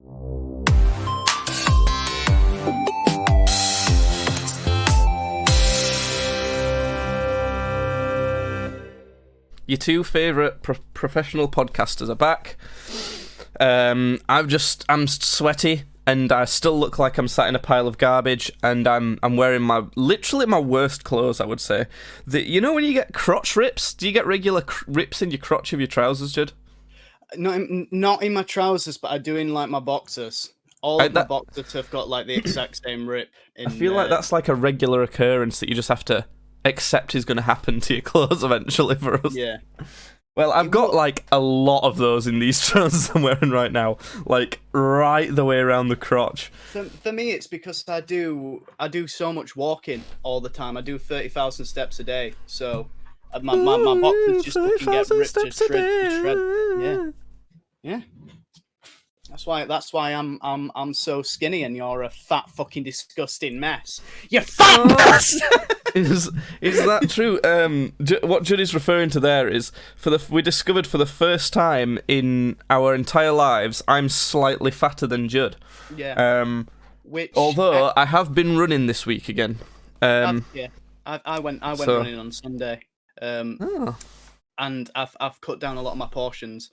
Your two favourite professional podcasters are back. I'm sweaty, and I still look like I'm sat in a pile of garbage, and I'm wearing literally my worst clothes, I would say. You know when you get crotch rips? Do you get regular rips in your crotch of your trousers, Judd? Not in my trousers, but I do in like my boxers. All of my boxers have got like the exact same rip. I feel like that's like a regular occurrence that you just have to accept is going to happen to your clothes eventually for us. Yeah. Well, I've got like a lot of those in these trousers I'm wearing right now, like right the way around the crotch. For me, it's because I do so much walking all the time. I do 30,000 steps a day, so my boxers just fucking get ripped to shred. Yeah. That's why I'm so skinny, and you're a fat fucking disgusting mess. You fat mess. Is that true? What Judd is referring to there is we discovered for the first time in our entire lives I'm slightly fatter than Judd. Yeah. Although I have been running this week again. I went running on Sunday. And I've cut down a lot of my portions.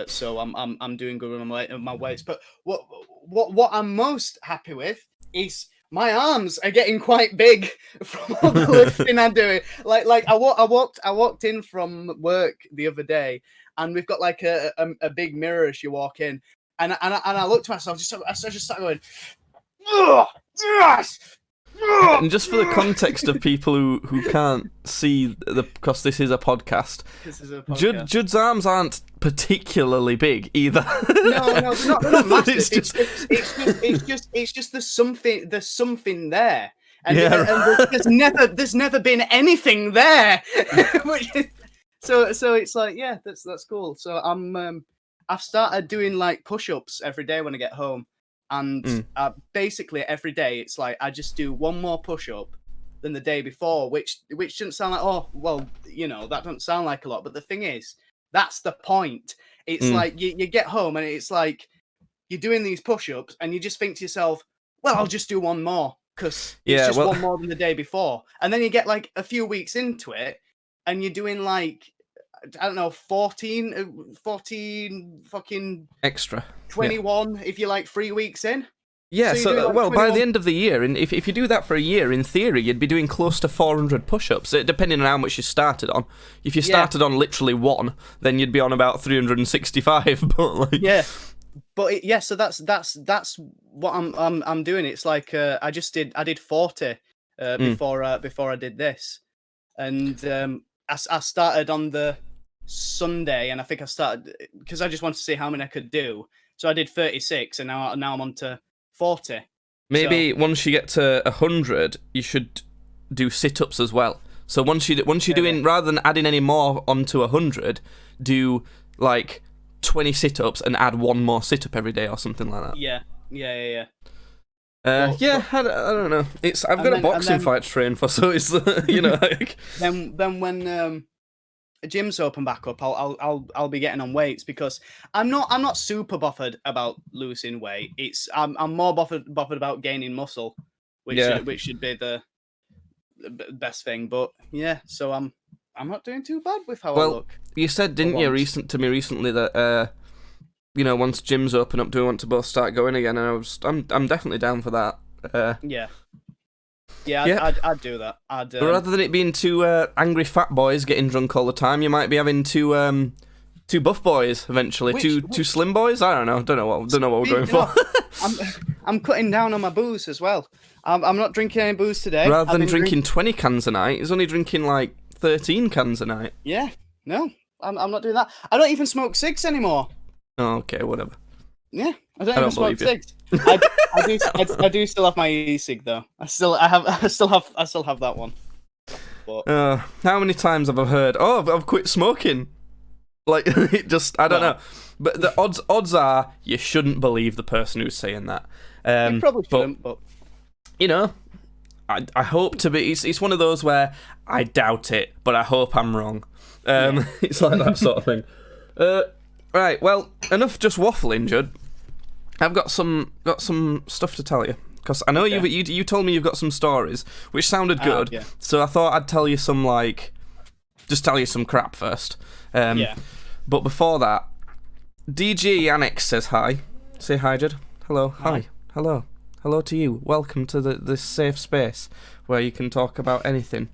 So I'm doing good with my weights. But what I'm most happy with is my arms are getting quite big from all the lifting I'm doing. Like I walked in from work the other day, and we've got like a big mirror as you walk in, and I looked to myself, I just started going, ugh, yes. And just for the context of people who can't see, because this is a podcast, Judd's arms aren't particularly big either. No, they're not massive. It's just there's something there, and, and there's never been anything there. So it's like, yeah, that's cool. So I've started doing like push-ups every day when I get home. And basically every day it's like I just do one more push-up than the day before, which doesn't sound like, oh, well, that doesn't sound like a lot. But the thing is, that's the point. It's like you get home and it's like you're doing these push-ups and you just think to yourself, well, I'll just do one more because it's one more than the day before. And then you get like a few weeks into it and you're doing like, I don't know, 14 fucking extra 21 if you're like 3 weeks in. Yeah, so by the end of the year, and if you do that for a year, in theory, you'd be doing close to 400 push-ups, depending on how much you started on. If you started on literally one, then you'd be on about 365. So that's what I'm doing. It's like I did 40 before I did this, and I started on the Sunday, and I think I started because I just wanted to see how many I could do. So I did 36, and now I'm on to 40. Maybe once you get to 100, you should do sit-ups as well. So once you're doing, rather than adding any more onto 100, do like 20 sit-ups and add one more sit-up every day or something like that. Yeah. I don't know. I've got a boxing fight to train for, so it's like. Then when gyms open back up, I'll be getting on weights because I'm not super bothered about losing weight. I'm more bothered about gaining muscle, which should be the best thing. But yeah, so I'm not doing too bad with how I look. You said, didn't you, to me recently that once gyms open up, do we want to both start going again? And I'm definitely down for that. I'd do that. But rather than it being two angry fat boys getting drunk all the time, you might be having two buff boys eventually. Two slim boys. I don't know what we're going for. I'm cutting down on my booze as well. I'm not drinking any booze today. Rather than drinking 20 cans a night, he's only drinking like 13 cans a night. Yeah, no, I'm not doing that. I don't even smoke cigs anymore. Oh, okay, whatever. Yeah, I don't even smoke cigs. I do still have my e-cig though. I still have that one. But how many times have I heard? Oh, I've quit smoking. Like it just, I don't know. But the odds are you shouldn't believe the person who's saying that. You probably shouldn't, but I hope to be. It's one of those where I doubt it, but I hope I'm wrong. It's like that sort of thing. Right, well, enough just waffling, Judd. I've got some stuff to tell you. Because I know you told me you've got some stories, which sounded good. Yeah. So I thought I'd tell you some, just tell you some crap first. Yeah. But before that, DJ Annex says hi. Say hi, Jed. Hello. Hi. Hello. Hello to you. Welcome to this safe space where you can talk about anything.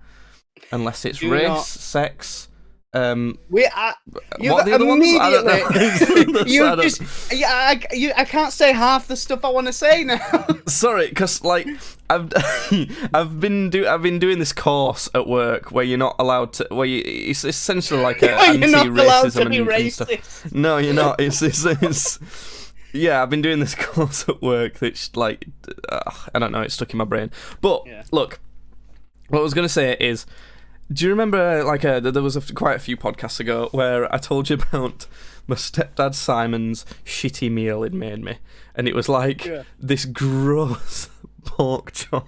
Unless it's race, sex... what are the other ones? I don't know. I can't say half the stuff I want to say now. Sorry, because I've been doing this course at work where you're not allowed to. It's essentially like a anti-racism and stuff. No, you're not. It's yeah. I've been doing this course at work that's I don't know. It's stuck in my brain. But look, what I was gonna say is. Do you remember, there was quite a few podcasts ago where I told you about my stepdad Simon's shitty meal he'd made me? And it was this gross pork chop.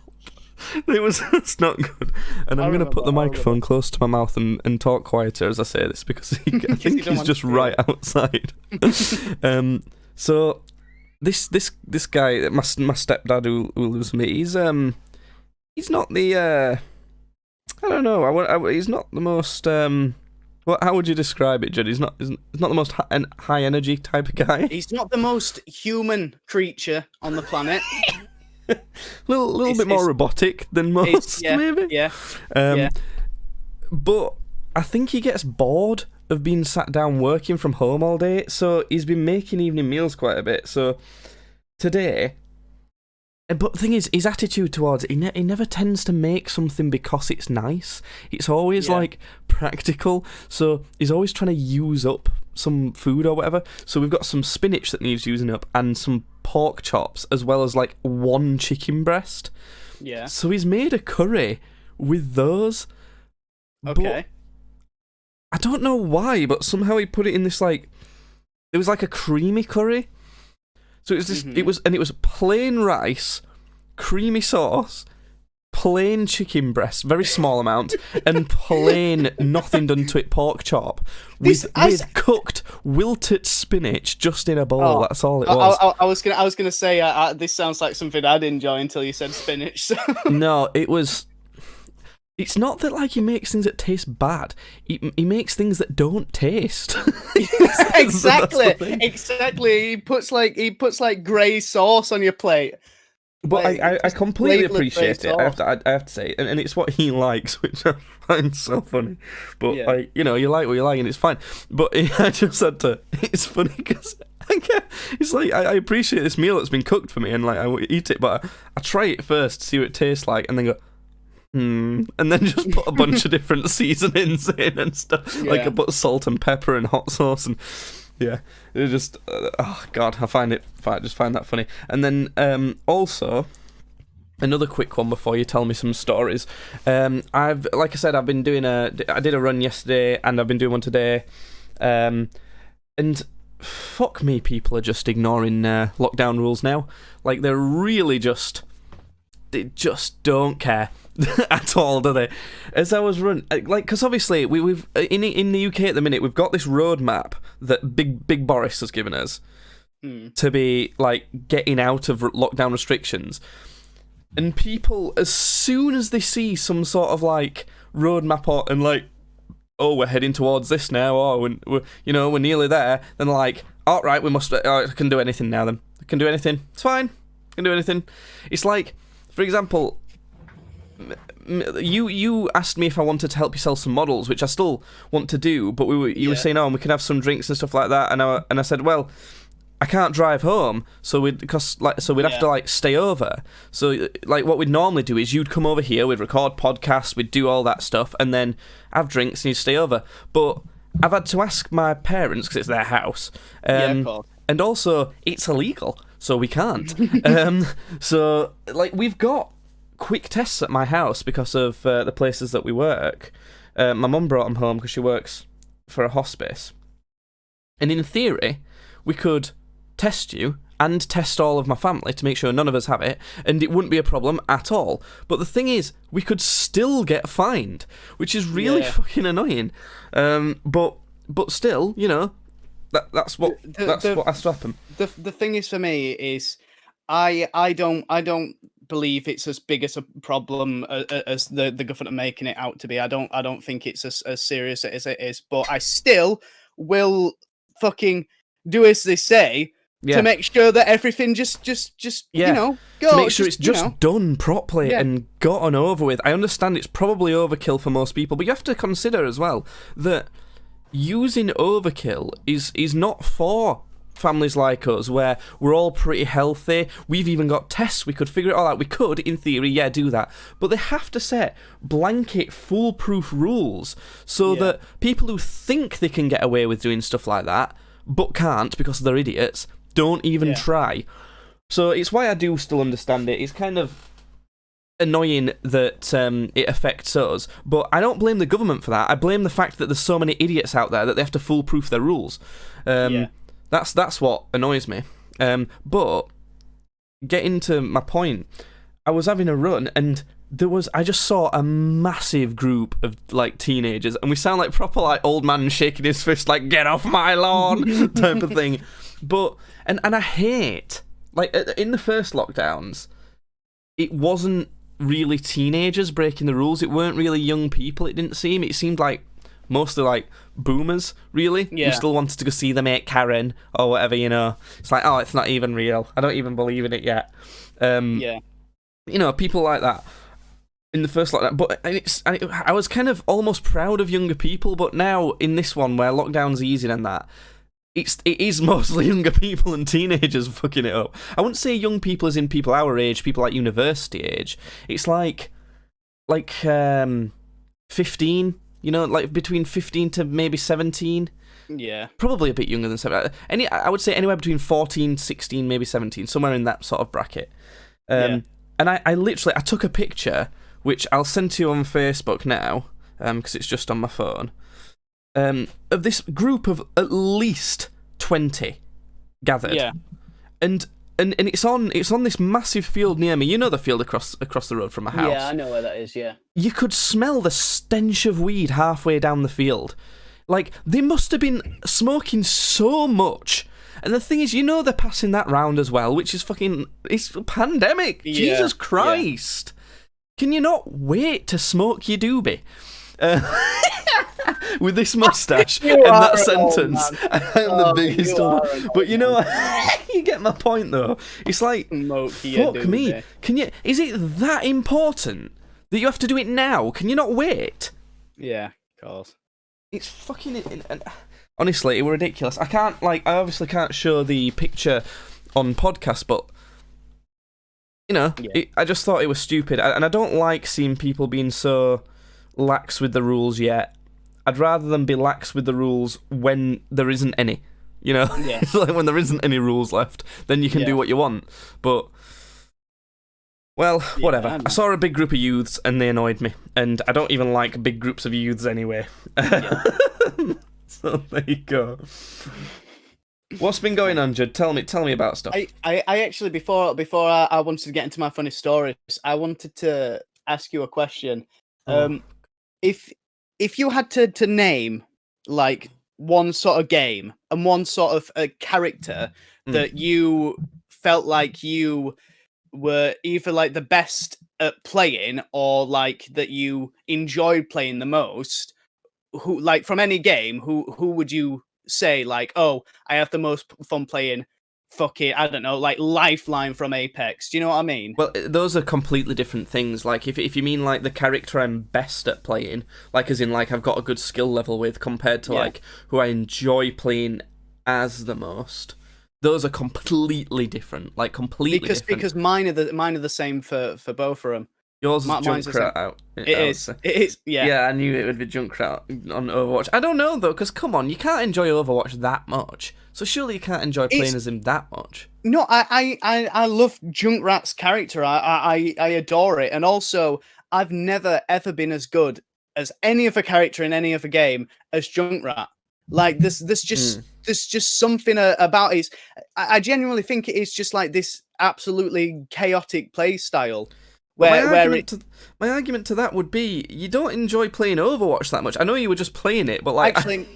It's not good. And I'm going to put the microphone close to my mouth and talk quieter as I say this because I think he's just right outside. So, this guy, my stepdad who lives with me, he's not the... I don't know. He's not the most. How would you describe it, Judd? He's not the most high energy type of guy. He's not the most human creature on the planet. little bit more robotic than most, maybe. Yeah. But I think he gets bored of being sat down working from home all day, so he's been making evening meals quite a bit. So today. But the thing is, his attitude towards it, he never tends to make something because it's nice. It's always, practical. So he's always trying to use up some food or whatever. So we've got some spinach that needs using up and some pork chops, as well as, one chicken breast. Yeah. So he's made a curry with those. Okay. But I don't know why, but somehow he put it in this, it was like a creamy curry. So it was this. It was plain rice, creamy sauce, plain chicken breast, very small amount, and plain nothing done to it pork chop with cooked wilted spinach just in a bowl. Oh, that's all it was. I was gonna say this sounds like something I'd enjoy until you said spinach. So. No, it was. It's not that he makes things that taste bad. He makes things that don't taste. Exactly. He puts grey sauce on your plate. But I completely appreciate it. I have to say, and it's what he likes, which I find so funny. But you like what you like, and it's fine. But I just had to. It's funny because it's I appreciate this meal that's been cooked for me, and I eat it, but I try it first to see what it tastes like, and then go. And then just put a bunch of different seasonings in and stuff. I put salt and pepper and hot sauce and it just oh god, I find that funny. And then also another quick one before you tell me some stories. I've been doing I did a run yesterday and I've been doing one today. And fuck me, people are just ignoring lockdown rules now. They're really they just don't care. At all, do they? As I was running, because obviously we've in the UK at the minute we've got this roadmap that Big Boris has given us to be getting out of lockdown restrictions, and people as soon as they see some sort of roadmap and we're heading towards this now, or we're nearly there, then all right, we must I can do anything now. Then I can do anything. It's fine. I can do anything. It's for example. You asked me if I wanted to help you sell some models, which I still want to do, but you were saying, and we can have some drinks and stuff like that, and I said, well, I can't drive home, so we'd have to stay over. So what we'd normally do is you'd come over here, we'd record podcasts, we'd do all that stuff, and then have drinks and you'd stay over. But I've had to ask my parents because it's their house, of course. And also it's illegal, so we can't. So we've got quick tests at my house because of the places that we work. My mum brought them home because she works for a hospice. And in theory, we could test you and test all of my family to make sure none of us have it, and it wouldn't be a problem at all. But the thing is, we could still get fined, which is really fucking annoying. But still, that's what has to happen. The thing is for me is I don't believe it's as big as a problem as the government are making it out to be. I don't think it's as serious as it is, but I still will fucking do as they say to make sure that everything just you know, go, to make sure it's just done properly and got on over with. I understand it's probably overkill for most people, but you have to consider as well that using overkill is not for families like us, where we're all pretty healthy. We've even got tests. We could figure it all out. We could, in theory, do that. But they have to set blanket, foolproof rules so that people who think they can get away with doing stuff like that, but can't because they're idiots, don't even try. So it's why I do still understand it. It's kind of annoying that it affects us, but I don't blame the government for that. I blame the fact that there's so many idiots out there that they have to foolproof their rules. That's what annoys me. But getting to my point, I was having a run and I just saw a massive group of like teenagers, and we sound like proper like old man shaking his fist like "get off my lawn" type of thing. But and I hate, like, in the first lockdowns, it wasn't really teenagers breaking the rules. It weren't really young people. It didn't seem. It seemed like mostly like boomers, really, who still wanted to go see their mate Karen or whatever, you know. It's like, oh, it's not even real. I don't even believe in it yet. You know, people like that in the first lockdown. But I was kind of almost proud of younger people, but now in this one where lockdown's easier than that, it is mostly younger people and teenagers fucking it up. I wouldn't say young people as in people our age, people like university age. It's like 15, you know, like between 15 to maybe 17. Yeah. Probably a bit younger than 17. I would say anywhere between 14, 16, maybe 17, somewhere in that sort of bracket. And I literally took a picture, which I'll send to you on Facebook now, because it's just on my phone, of this group of at least 20 gathered. Yeah. And it's on this massive field near me. You know the field across the road from my house. Yeah, I know where that is, yeah. You could smell the stench of weed halfway down the field. Like, they must have been smoking so much. And the thing is, you know they're passing that round as well, which is it's a pandemic. Yeah, Jesus Christ. Yeah. Can you not wait to smoke your doobie? With this mustache and that sentence, I'm the biggest one. But you know, you get my point though. It's like, fuck me. Is it that important that you have to do it now? Can you not wait? Yeah, of course. It's fucking... Honestly, it was ridiculous. I obviously can't show the picture on podcast, but, you know, I just thought it was stupid. And I don't like seeing people being so lax with the rules yet. I'd rather them be lax with the rules when there isn't any, you know? Yeah. Like when there isn't any rules left, then you can do what you want. But, well, whatever. I saw a big group of youths and they annoyed me. And I don't even like big groups of youths anyway. Yeah. So there you go. What's been going on, Judd? Tell me about stuff. I actually, before I wanted to get into my funny stories, I wanted to ask you a question. If you had to name like one sort of game and one sort of a character that you felt like you were either like the best at playing or like that you enjoyed playing the most, who, like, from any game, who would you say, like, oh, I have the most fun playing fucking, I don't know, like Lifeline from Apex? Do you know what I mean? Well, those are completely different things. Like, if you mean like the character I'm best at playing, like as in like I've got a good skill level with, compared to like who I enjoy playing as the most, those are completely different. Like completely different. Because mine are the same for both of them. Yours is Junkrat out. It is, yeah. Yeah, I knew it would be Junkrat on Overwatch. I don't know, though, because, come on, you can't enjoy Overwatch that much. So surely you can't enjoy playing as him that much. No, I love Junkrat's character. I adore it. And also, I've never, ever been as good as any other character in any other game as Junkrat. Like, there's just something about it. I genuinely think it is just like this absolutely chaotic play style. My argument to that would be you don't enjoy playing Overwatch that much. I know you were just playing it, but like actually,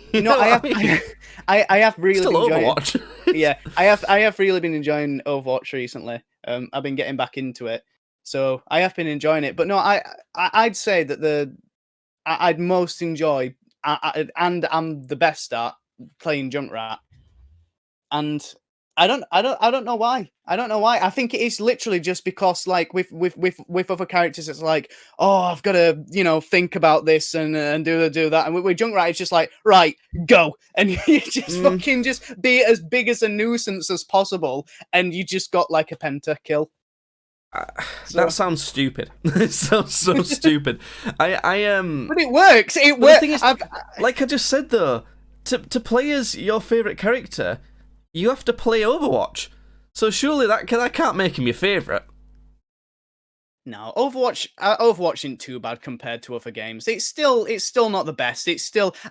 I have really still enjoyed Overwatch. Yeah, I have really been enjoying Overwatch recently. I've been getting back into it, so I have been enjoying it. But no, I'd say that I'd most enjoy and I'm the best at playing Junkrat, and I don't know why. I don't know why. I think it is literally just because, like, with other characters, it's like, oh, I've got to, think about this and do that. And with Junkrat, it's just like, right, go, and you just fucking just be as big as a nuisance as possible, and you just got like a pentakill. That sounds stupid. It sounds so stupid. But it works. It works. Like I just said though, to play as your favorite character, you have to play Overwatch. So surely that can't make him your favourite. No, Overwatch isn't too bad compared to other games. It's still not the best.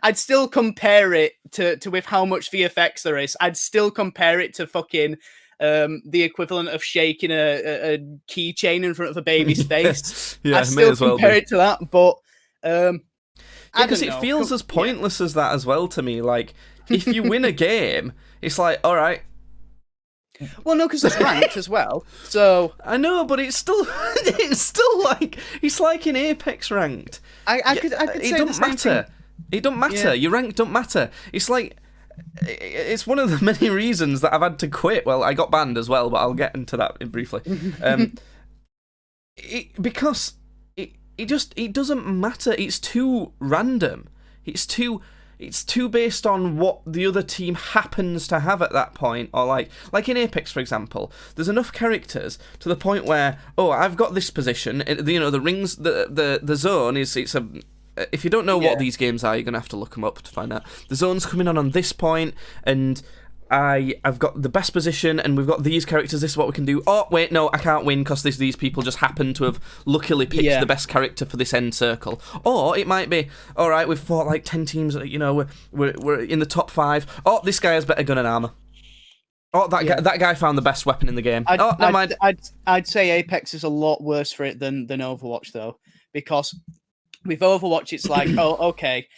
I'd still compare it to with how much VFX there is. I'd still compare it to fucking the equivalent of shaking a keychain in front of a baby's face. Yeah, I'd still compare it to that, but because it feels as pointless as that as well to me. Like, if you win a game, it's like, all right. Well, no, because it's ranked as well. So I know, but it's still like it's like in Apex ranked. I could say it don't matter. It don't matter. Yeah. Your rank don't matter. It's like it's one of the many reasons that I've had to quit. Well, I got banned as well, but I'll get into that briefly. Because it doesn't matter. It's too random. It's too based on what the other team happens to have at that point, or like in Apex, for example, there's enough characters to the point where, oh, I've got this position. The rings, the zone is if you don't know what these games are, you're gonna have to look them up to find out. The zone's coming on this point, and I've got the best position, and we've got these characters. This is what we can do. Oh wait, no, I can't win because these people just happen to have luckily picked the best character for this end circle. Or it might be, all right, we've fought like 10 teams. We're in the top 5. Oh, this guy has better gun and armor. Oh, that guy found the best weapon in the game. Never mind. I'd say Apex is a lot worse for it than Overwatch though, because with Overwatch it's like, oh, okay,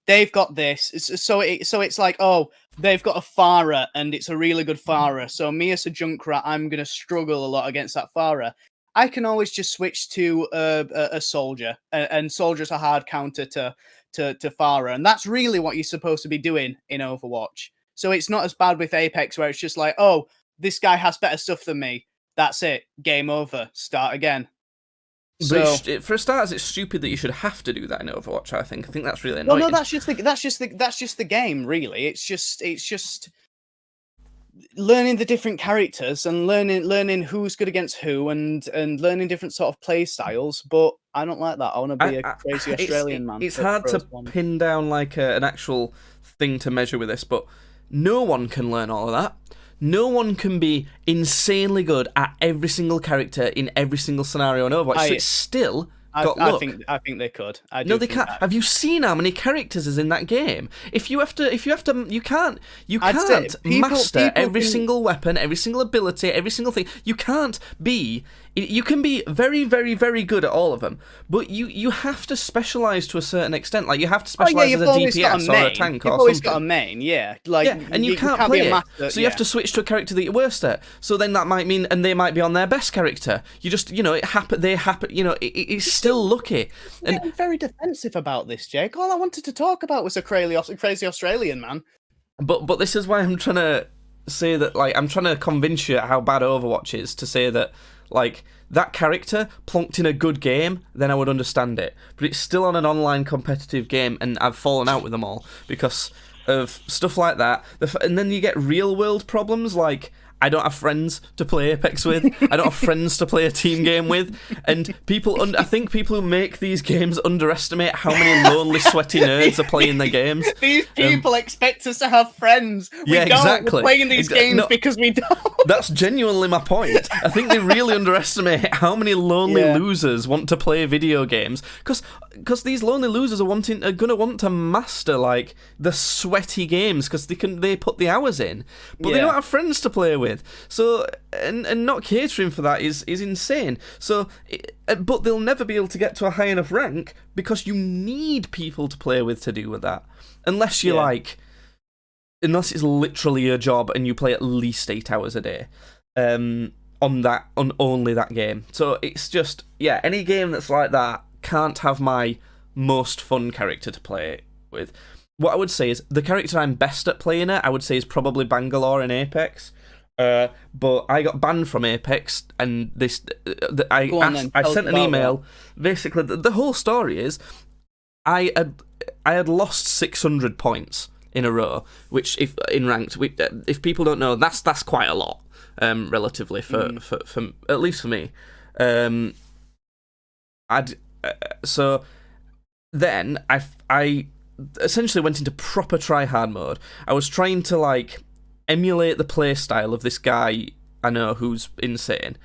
they've got this, so it's like, oh, they've got a Pharah, and it's a really good Pharah. So me as a Junkrat, I'm going to struggle a lot against that Pharah. I can always just switch to a Soldier, and Soldier's a hard counter to Pharah. And that's really what you're supposed to be doing in Overwatch. So it's not as bad with Apex, where it's just like, oh, this guy has better stuff than me. That's it. Game over. Start again. So, for starters, it's stupid that you should have to do that in Overwatch. I think that's really annoying. Well, no, that's just the game, really. It's just learning the different characters and learning who's good against who, and learning different sort of play styles. But I don't like that. I want to be a crazy Australian man. It's hard to pin down like an actual thing to measure with this, but no one can learn all of that. No one can be insanely good at every single character in every single scenario in Overwatch. So it's still got luck. I think they could. No, they can't. Have you seen how many characters is in that game? You can't master every single weapon, every single ability, every single thing. You can't be. You can be very, very, very good at all of them, but you have to specialize to a certain extent. Like, you have to specialize as a DPS or a tank or something. You've always got a main, and you can't play it. So you have to switch to a character that you're worst at. So then that might mean, and they might be on their best character. You just, it happen. They happen. It's still lucky. And I'm very defensive about this, Jake. All I wanted to talk about was a crazy Australian man. But this is why I'm trying to say that. Like, I'm trying to convince you how bad Overwatch is, to say that. Like, that character plonked in a good game, then I would understand it. But it's still on an online competitive game, and I've fallen out with them all because of stuff like that. And then you get real-world problems, like, I don't have friends to play Apex with. I don't have friends to play a team game with. And I think people who make these games underestimate how many lonely, sweaty nerds are playing their games. These people expect us to have friends. We don't. Exactly. We're playing these games because we don't. That's genuinely my point. I think they really underestimate how many lonely losers want to play video games. Because these lonely losers are going to want to master, like, the sweaty games because they put the hours in. But they don't have friends to play with. with. So, and not catering for that is insane. So, but they'll never be able to get to a high enough rank because you need people to play with to do with that. Unless you're unless it's literally your job and you play at least 8 hours a day. On only that game. So it's just, any game that's like that can't have my most fun character to play with. What I would say is, the character I'm best at playing it, I would say, is probably Bangalore in Apex. But I got banned from Apex, and I sent an email. Basically, the whole story is, I had lost 600 points in a row, which, if in ranked, if people don't know, that's quite a lot. Relatively for at least for me, so then I essentially went into proper try-hard mode. I was trying to like emulate the play style of this guy I know who's insane.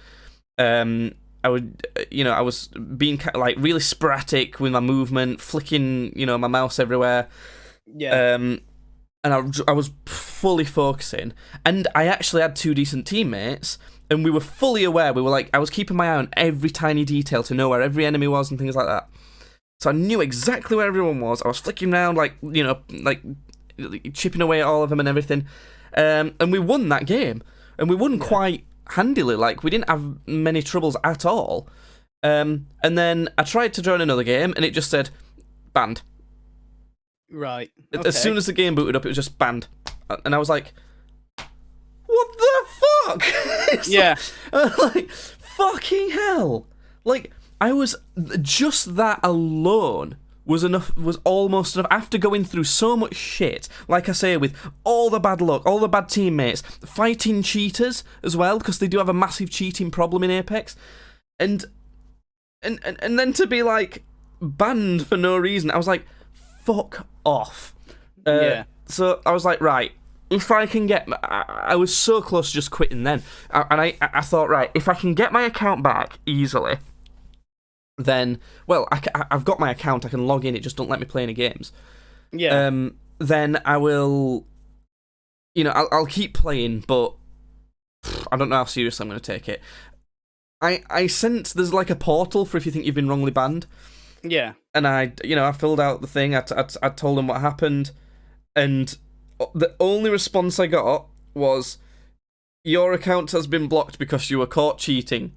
I was being like really sporadic with my movement, flicking my mouse everywhere. And I was fully focusing, and I actually had 2 decent teammates, and we were fully aware. We were like, I was keeping my eye on every tiny detail to know where every enemy was and things like that. So I knew exactly where everyone was. I was flicking around, like chipping away at all of them and everything. And we won that game, and we won quite handily. Like, we didn't have many troubles at all. And then I tried to join another game, and it just said banned. Right. Okay. As soon as the game booted up, it was just banned. And I was like, what the fuck? Like, fucking hell. Like, I was, just that alone was almost enough. After going through so much shit, like I say, with all the bad luck, all the bad teammates, fighting cheaters as well, because they do have a massive cheating problem in Apex. And then to be, like, banned for no reason, I was like, fuck off. So I was like, right, if I can get... I was so close to just quitting then. And I thought, right, if I can get my account back easily, then... Well, I've got my account, I can log in, it just don't let me play any games. Then I will... I'll keep playing, but... I don't know how seriously I'm going to take it. I sense there's like a portal for if you think you've been wrongly banned. Yeah. And I filled out the thing. I told them what happened, and the only response I got was, "Your account has been blocked because you were caught cheating."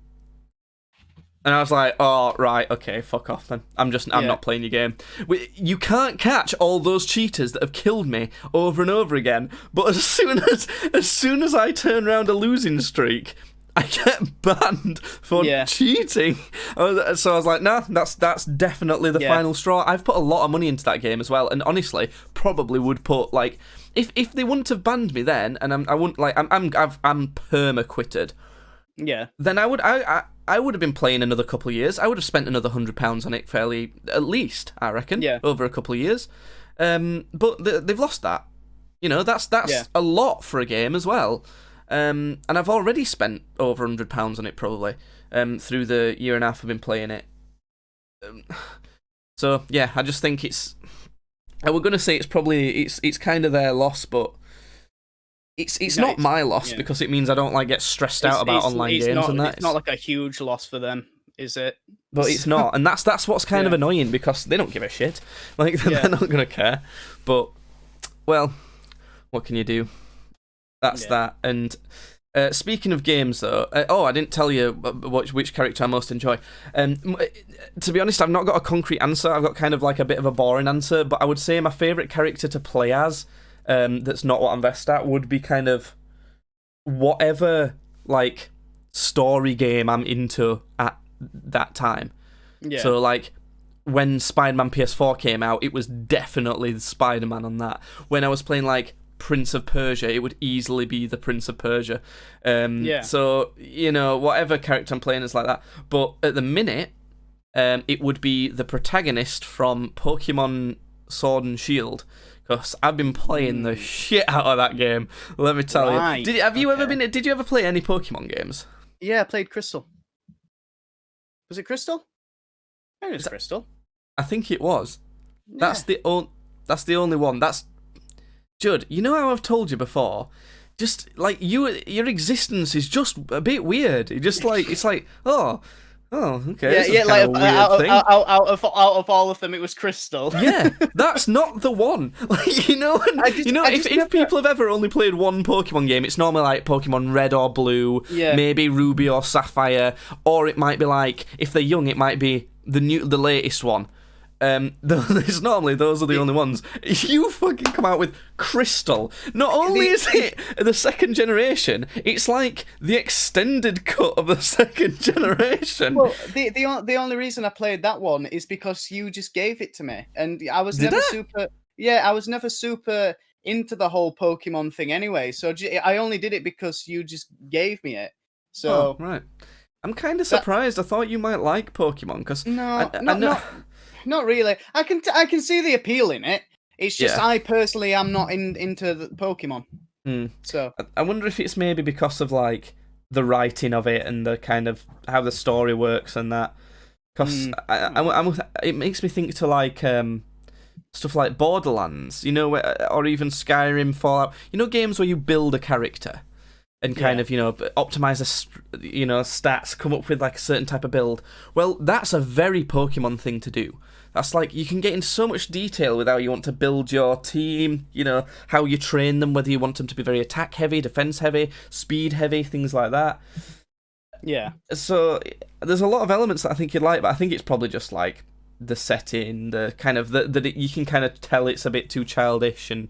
And I was like, "Oh, right, okay, fuck off then. I'm not playing your game. You can't catch all those cheaters that have killed me over and over again. But as soon as I turn around a losing streak, I get banned for cheating." So I was like, nah, that's definitely the final straw. I've put a lot of money into that game as well, and honestly, probably would put, like, if they wouldn't have banned me then, and I'm perma quitted. Yeah. Then I would have been playing another couple of years. I would have spent another £100 on it fairly, at least, I reckon, over a couple of years. But they've lost that. That's a lot for a game as well. And I've already spent over £100 on it, probably, through the year and a half I've been playing it. So yeah, I just think it's. I was gonna say it's kind of their loss, but it's not my loss because it means I don't get stressed out about online games and that. It's not like a huge loss for them, is it? But it's not, and that's what's kind of annoying, because they don't give a shit. They're not gonna care. But well, what can you do? That's that. And speaking of games, though, I didn't tell you which character I most enjoy. To be honest, I've not got a concrete answer. I've got kind of like a bit of a boring answer, but I would say my favourite character to play as, that's not what I'm best at, would be kind of whatever story game I'm into at that time. Yeah. So when Spider-Man PS4 came out, it was definitely the Spider-Man on that. When I was playing Prince of Persia, it would easily be the Prince of Persia. So, whatever character I'm playing is like that. But at the minute, it would be the protagonist from Pokemon Sword and Shield, because I've been playing the shit out of that game, let me tell you. Did you ever play any Pokemon games? Yeah, I played Crystal. Was it Crystal? I think it was Crystal. I think it was. Yeah. That's the only one. Judd, you know how I've told you before, just like your existence is just a bit weird. It just like it's like oh okay. Yeah, like out of all of them, it was Crystal. Yeah, that's not the one. Like if people have ever only played one Pokemon game, it's normally like Pokemon Red or Blue, maybe Ruby or Sapphire, or it might be like if they're young, it might be the latest one. It's normally those are the only ones. You fucking come out with Crystal. Not only is it the second generation, it's like the extended cut of the second generation. Well, the only reason I played that one is because you just gave it to me, and I was never super into the whole Pokemon thing anyway. So I only did it because you just gave me it. So right, I'm kind of surprised. I thought you might like Pokemon because Not really. I can see the appeal in it. It's just I personally am not into the Pokemon. So I wonder if it's maybe because of like the writing of it and the kind of how the story works and that. Because it makes me think to like stuff like Borderlands, or even Skyrim, Fallout. Games where you build a character and kind of optimize stats, come up with like a certain type of build. Well, that's a very Pokemon thing to do. That's like you can get into so much detail with how you want to build your team, how you train them, whether you want them to be very attack heavy, defense heavy, speed heavy, things like that. Yeah. So there's a lot of elements that I think you'd like, but I think it's probably just like the setting, the kind of that you can kind of tell it's a bit too childish and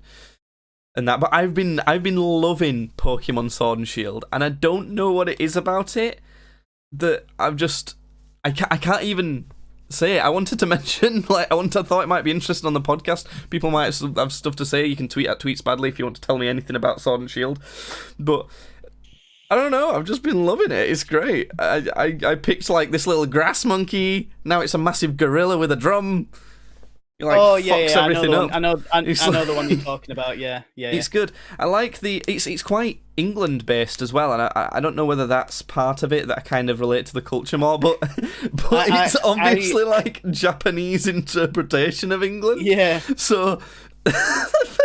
that. But I've been loving Pokemon Sword and Shield, and I don't know what it is about it that I can't even say it. I wanted to mention, I thought it might be interesting on the podcast. People might have stuff to say. You can tweet at TweetsBadly if you want to tell me anything about Sword and Shield. But I don't know. I've just been loving it. It's great. I picked like this little grass monkey. Now it's a massive gorilla with a drum. Everything up. I know the one you're talking about. Yeah. It's good. I like it's quite England based as well, and I don't know whether that's part of it that I kind of relate to the culture more, but it's obviously like Japanese interpretation of England. Yeah. So for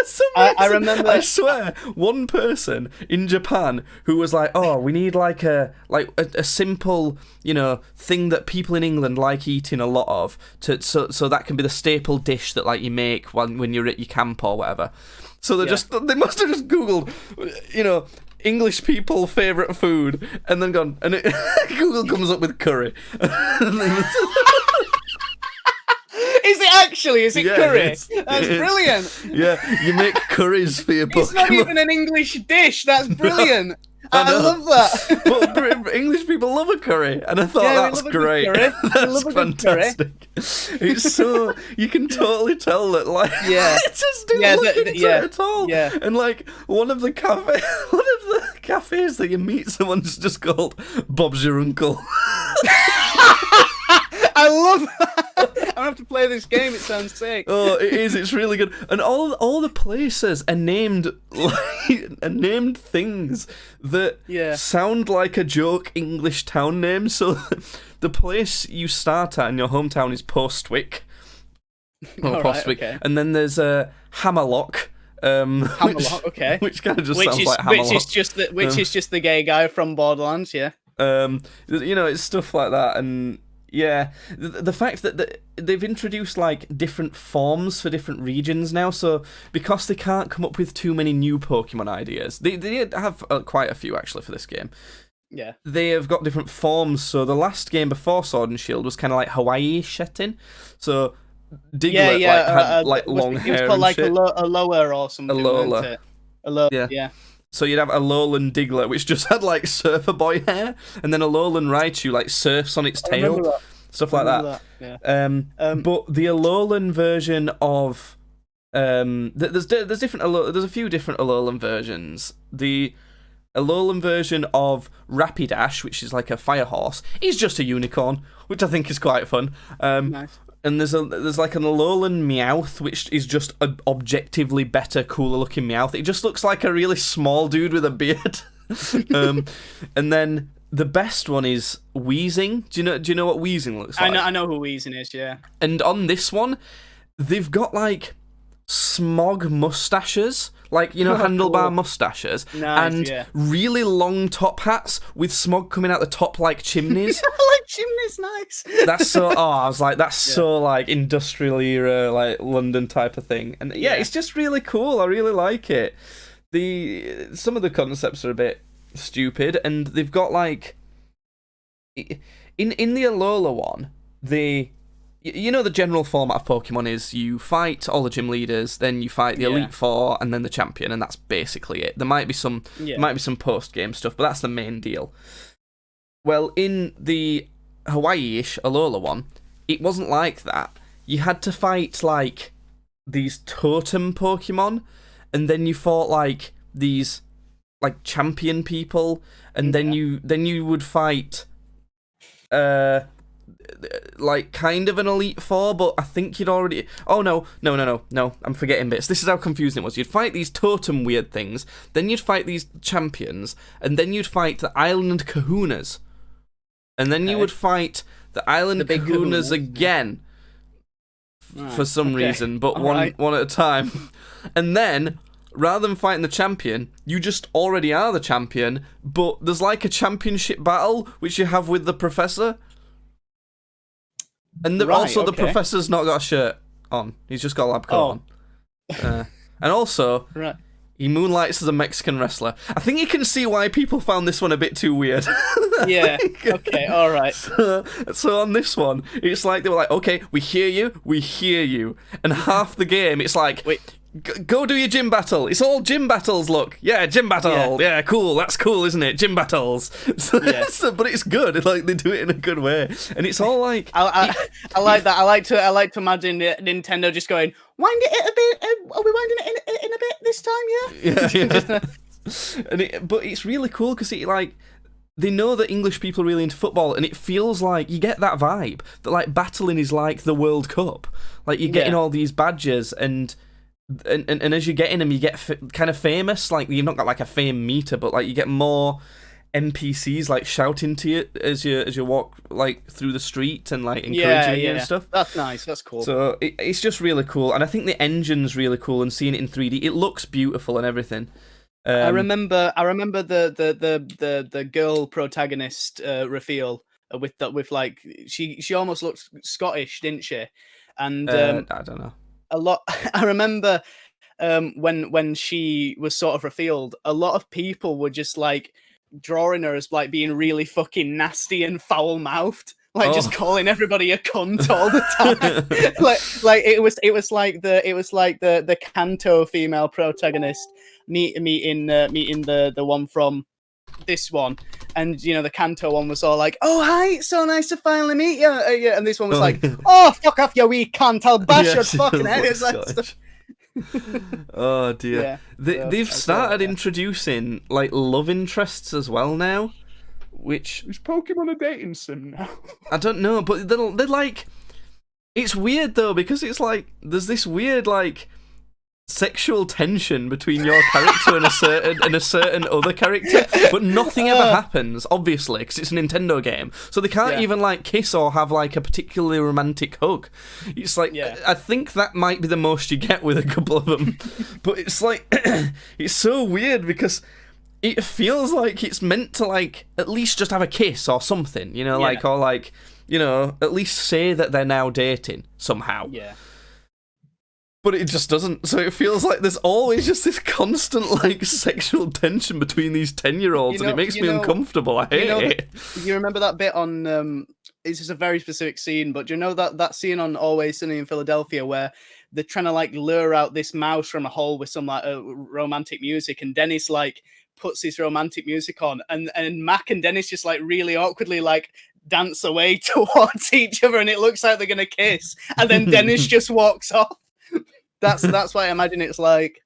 some reason, I remember. I swear, one person in Japan who was like, "Oh, we need like a simple, thing that people in England like eating a lot of, so that can be the staple dish that like you make when you're at your camp or whatever." So they must have just Googled, English people favourite food, and then gone, and Google comes up with curry. Is it actually? Is it curry? That's brilliant. Yeah, you make curries for your Pokemon. It's not even an English dish. That's brilliant. I love that. But English people love a curry, and I thought that's great. That's fantastic. It's so you can totally tell that, like, it just didn't look into it at all. Yeah. And like one of the cafes that you meet someone's just called Bob's Your Uncle. I love that. I'm gonna have to play this game. It sounds sick. Oh, it is. It's really good. And all the places are named things that sound like a joke English town name. So the place you start at in your hometown is Postwick. Postwick. Okay. And then there's Hammerlock. Hammerlock, okay. Which kind of just sounds like Hammerlock. Which is just the gay guy from Borderlands, yeah. It's stuff like that, and yeah, the fact that they've introduced like different forms for different regions now, so because they can't come up with too many new Pokemon ideas, they have quite a few actually for this game. Yeah, they have got different forms. So the last game before Sword and Shield was kind of like Hawaii setting. So Diglett had long hair. It was called like Alola or something. Alola. Yeah. So you'd have Alolan Diglett, which just had like surfer boy hair, and then Alolan Raichu like surfs on its tail, stuff like that. Yeah. But the Alolan version of there's different there's a few different Alolan versions. The Alolan version of Rapidash, which is like a fire horse, is just a unicorn, which I think is quite fun. Nice. And there's like an Alolan Meowth, which is just an objectively better, cooler looking Meowth. It just looks like a really small dude with a beard. And then the best one is Weezing. Do you know what Weezing looks like? I know who Weezing is, yeah. And on this one, they've got like smog mustaches, like, you know, handlebar mustaches, Nice, and yeah. really long top hats with smog coming out the top like chimneys. Like chimneys, nice. That's so. Oh, I was like, that's so like industrial era, like London type of thing, and yeah, it's just really cool. I really like it. Some of the concepts are a bit stupid, and they've got like in the Alola one, you know, the general format of Pokemon is you fight all the gym leaders, then you fight the Elite Four, and then the champion, and that's basically it. There might be some post game stuff, but that's the main deal. Well, in the Hawaii-ish Alola one, it wasn't like that. You had to fight like these totem Pokemon, and then you fought like these like champion people, and then you would fight like kind of an Elite Four, but I think you'd already... Oh, no, I'm forgetting bits. This is how confusing it was. You'd fight these totem weird things, then you'd fight these champions, and then you'd fight the Island Kahunas. And then you would fight the Island Kahunas again, for some reason, but one at a time. And then, rather than fighting the champion, you just already are the champion, but there's like a championship battle, which you have with the professor. And the professor's not got a shirt on. He's just got a lab coat on. And also, he moonlights as a Mexican wrestler. I think you can see why people found this one a bit too weird. Yeah, okay, alright. So on this one, it's like they were like, okay, we hear you. And half the game, it's like... Wait. Go do your gym battle. It's all gym battles, look. Yeah, gym battle. Yeah, cool. That's cool, isn't it? Gym battles. But it's good. Like, they do it in a good way. And it's all like... I like that. I like to imagine Nintendo just going, wind it a bit. Are we winding it in a bit this time, yeah? Yeah. But it's really cool because it, like... They know that English people are really into football, and it feels like you get that vibe that, like, battling is like the World Cup. Like, you're getting all these badges, and as you're getting them, you get kind of famous. Like, you've not got like a fame meter, but like you get more NPCs like shouting to you as you walk like through the street and like encouraging you and stuff. That's nice. That's cool. So it's just really cool, and I think the engine's really cool, and seeing it in 3D, it looks beautiful and everything. I remember the girl protagonist reveal with like she almost looked Scottish, didn't she? And I don't know. A lot. I remember when she was sort of revealed, a lot of people were just like drawing her as like being really fucking nasty and foul mouthed, like just calling everybody a cunt all the time. like it was like the Kanto female protagonist meeting the one from this one, and you know the Kanto one was all like, "Oh hi, it's so nice to finally meet you," and this one was like, "Oh fuck off, you wee cunt! I'll bash your fucking head." It's like stuff. Oh dear. Yeah, they've started introducing like love interests as well now, which is Pokemon a dating sim now? I don't know, but they're like, it's weird though because it's like there's this weird like sexual tension between your character and a certain other character, but nothing ever happens, obviously, because it's a Nintendo game, so they can't even like kiss or have like a particularly romantic hug. It's like I think that might be the most you get with a couple of them, but it's like it's so weird because it feels like it's meant to like at least just have a kiss or something, you know, like, or like, you know, at least say that they're now dating somehow. Yeah. But it just doesn't. So it feels like there's always just this constant like sexual tension between these 10-year-olds, and it makes me uncomfortable. I hate it. You remember that bit on? It's just a very specific scene, but do you know that scene on Always Sunny in Philadelphia where they're trying to like lure out this mouse from a hole with some like romantic music, and Dennis like puts this romantic music on, and Mac and Dennis just like really awkwardly like dance away towards each other, and it looks like they're gonna kiss, and then Dennis just walks off. That's what I imagine it's like.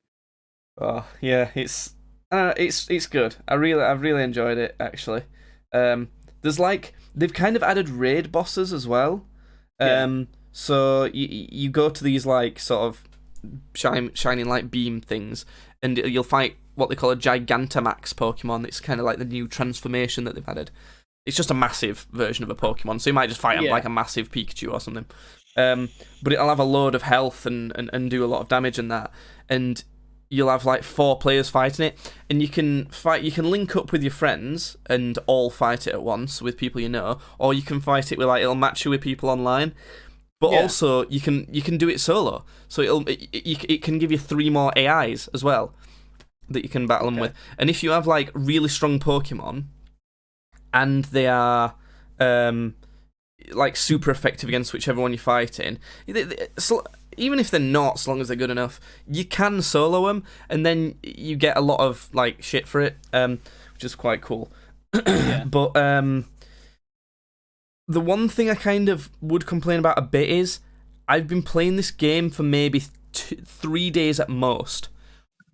Oh yeah, it's good. I've really enjoyed it actually. There's like they've kind of added raid bosses as well. So you go to these like sort of shining light beam things, and you'll fight what they call a Gigantamax Pokemon. It's kind of like the new transformation that they've added. It's just a massive version of a Pokemon, so you might just fight like a massive Pikachu or something. But it'll have a load of health and do a lot of damage and that. And you'll have like 4 players fighting it, and you can link up with your friends and all fight it at once with people you know, or you can fight it with like it'll match you with people online. But also you can do it solo, so it can give you 3 more AIs as well that you can battle them with. And if you have like really strong Pokemon, and they are like super effective against whichever one you're fighting, so even if they're not, as long as they're good enough, you can solo them, and then you get a lot of like shit for it, which is quite cool. But the one thing I kind of would complain about a bit is I've been playing this game for maybe 3 days at most,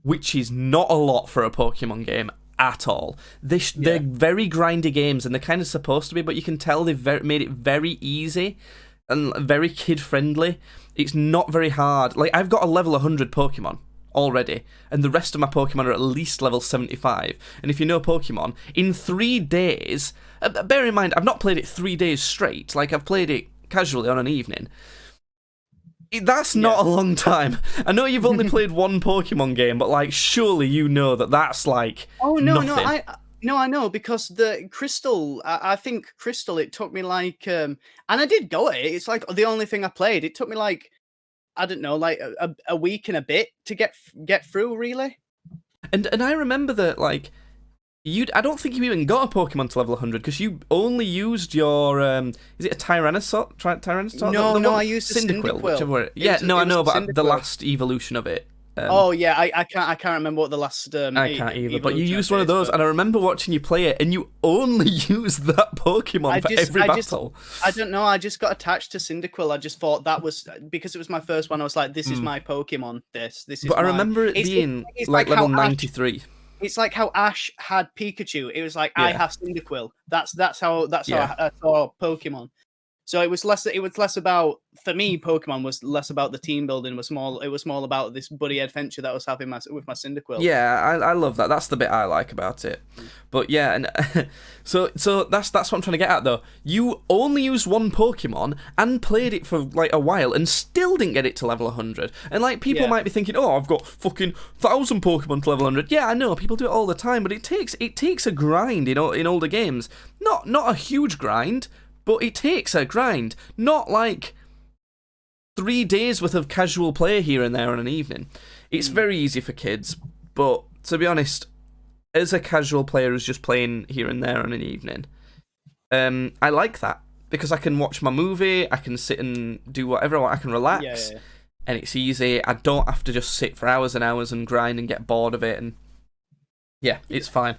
which is not a lot for a Pokemon game at all. They're very grindy games, and they're kind of supposed to be, but you can tell they've made it very easy and very kid-friendly. It's not very hard. Like, I've got a level 100 Pokemon already, and the rest of my Pokemon are at least level 75. And if you know Pokemon, in 3 days... bear in mind, I've not played it 3 days straight. Like, I've played it casually on an evening. That's not a long time. I know you've only played one Pokemon game, but like, surely you know that's like nothing. I know, because the Crystal, I think Crystal, it took me like, and I did go at it. It's like the only thing I played. It took me like, I don't know, like a week and a bit to get through, really. And I remember that like. I don't think you even got a Pokemon to level 100 because you only used your is it a Tyrannosaur? No, I used Cyndaquil. Whichever. I know, but the last evolution of it. I can't remember what the last. I can't either. But you used one of those, and I remember watching you play it, and you only used that Pokemon for every battle. I don't know. I just got attached to Cyndaquil. I just thought that was because it was my first one. I was like, this is my Pokemon. This is. But I remember it being like level 93. It's like how Ash had Pikachu. It was like I have Cyndaquil. That's how I saw Pokemon. So it was less about, for me, Pokemon was less about the team building. It was more about this buddy adventure that I was having with my Cyndaquil. Yeah, I love that. That's the bit I like about it. But yeah, and so that's what I'm trying to get at though. You only used one Pokemon and played it for like a while and still didn't get it to level 100. And like people might be thinking, oh, I've got fucking 1,000 Pokemon to level 100. Yeah, I know people do it all the time, but it takes a grind in older games. Not a huge grind. But it takes a grind, not like 3 days worth of casual play here and there on an evening. It's very easy for kids, but to be honest, as a casual player who's just playing here and there on an evening, I like that because I can watch my movie, I can sit and do whatever I want, I can relax, and it's easy. I don't have to just sit for hours and hours and grind and get bored of it, and it's fine.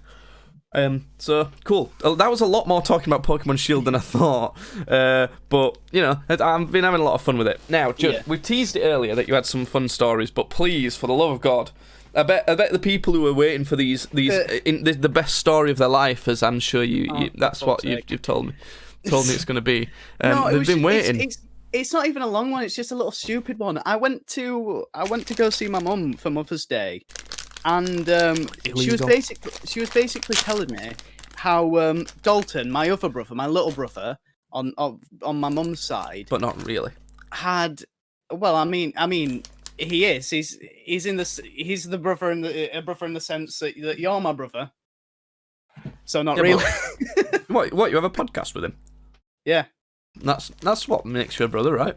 So cool. That was a lot more talking about Pokemon Shield than I thought. But you know, I've been having a lot of fun with it. Now, Judd, we teased it earlier that you had some fun stories, but please, for the love of God, I bet the people who are waiting for the best story of their life, as I'm sure that's what you've told me. Told me it's going to be. They've been waiting. It's not even a long one. It's just a little stupid one. I went to go see my mum for Mother's Day. And she was basically telling me how Dalton, my other brother, my little brother, on my mum's side, but not really, had. Well, I mean, he is. He's the brother in the sense that you're my brother. So not really. What? You have a podcast with him? Yeah. That's what makes you a brother, right?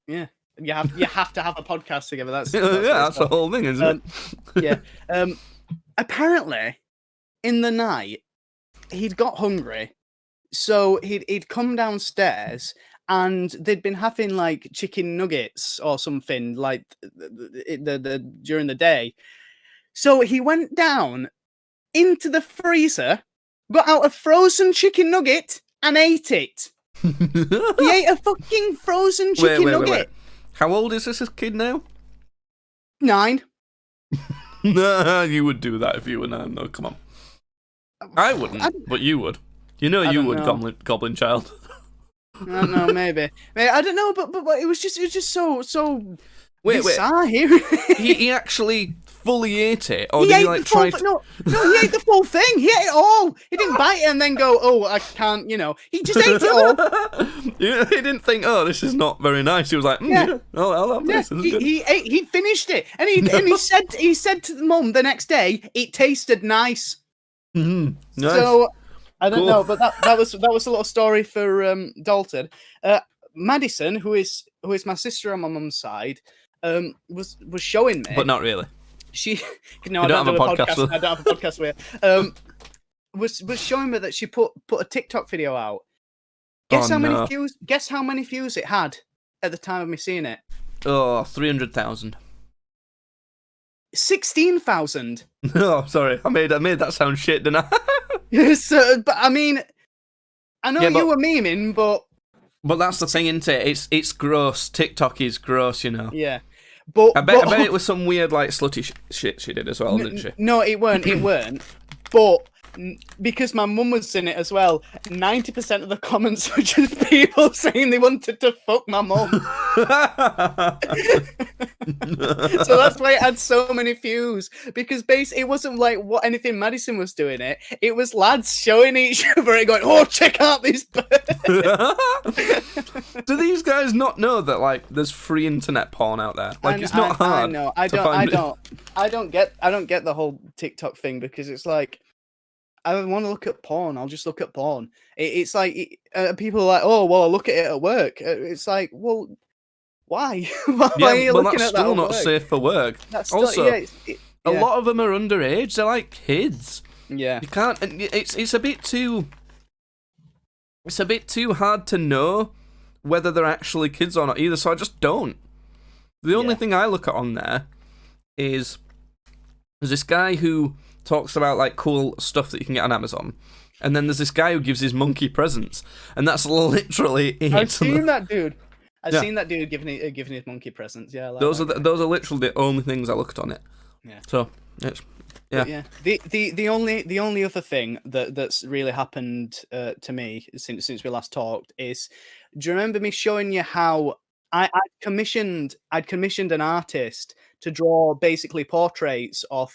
Yeah. You have to have a podcast together. That's the whole thing, isn't it? Yeah. Apparently, in the night, he'd got hungry, so he'd come downstairs, and they'd been having like chicken nuggets or something like the during the day. So he went down into the freezer, got out a frozen chicken nugget, and ate it. He ate a fucking frozen chicken nugget. Wait. How old is this kid now? 9. Nah, you would do that if you were 9. No, come on. I wouldn't, but you would. You know you would, Goblin Child. I don't know, maybe. I don't know, but it was just so wait. bizarre here. he actually fully ate it, or did he like try? No, he ate the full thing. He ate it all. He didn't bite it and then go, "Oh, I can't," you know. He just ate it all. Yeah, he didn't think, "Oh, this is not very nice." He was like, Yeah. I'll have this. He finished it, and he said to the mum the next day, it tasted nice. Nice. So I don't Cool. know, but that was a little story for Dalton. Madison, who is my sister on my mum's side, was showing me, But not really. She You I don't don't have do a a podcast with- podcast. I don't have a podcast with her. Was showing me that she put a TikTok video out. Guess Oh, how many no. views? Guess how many views it had at the time of me seeing it? Oh, 300,000. 16,000. Oh, sorry. I made that sound shit, didn't I? So, but I mean, I know Yeah, but- you were memeing, but But that's the thing, isn't it? It's gross. TikTok is gross, you know. yeah. But I bet it was some weird, like, slutty shit she did as well, didn't she? No, it weren't. But because my mum was in it as well, 90% of the comments were just people saying they wanted to fuck my mum. So that's why it had so many views. Because basically, it wasn't like what anything Madison was doing it. It was lads showing each other and going, "Oh, check out this bird." Do these guys not know that, like, there's free internet porn out there? Like, it's not hard. I know. I don't get the whole TikTok thing, because it's like, I want to look at porn. I'll just look at porn. It's like people are like, "Oh, well, I'll look at it at work." It's like, well, why? Why are you looking that's at that still at not work? safe for work. That's still, Also, yeah, a lot of them are underage. They're like kids. Yeah. You can't. And it's a bit too. It's a bit too hard to know whether they're actually kids or not either. So I just don't. The only Yeah. thing I look at on there is there's this guy who talks about like cool stuff that you can get on Amazon, and then there's this guy who gives his monkey presents, and that's literally it. I've seen that dude. I've Yeah. seen that dude giving his monkey presents. Yeah, I like Those that are guy. those are literally the only things I looked on it. Yeah. So it's But yeah. The only other thing that's really happened to me since we last talked is, do you remember me showing you how I'd commissioned an artist to draw basically portraits of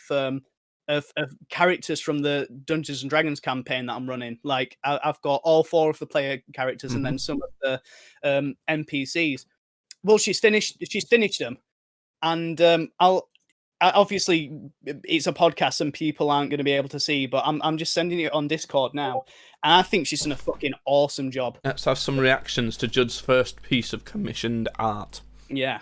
characters from the Dungeons and Dragons campaign that I'm running? Like I've got all 4 of the player characters and then some of the NPCs. Well, she's finished them, and obviously it's a podcast and people aren't going to be able to see, but I'm just sending it on Discord now, and I think she's done a fucking awesome job. Let's have some reactions to Judd's first piece of commissioned art. Yeah,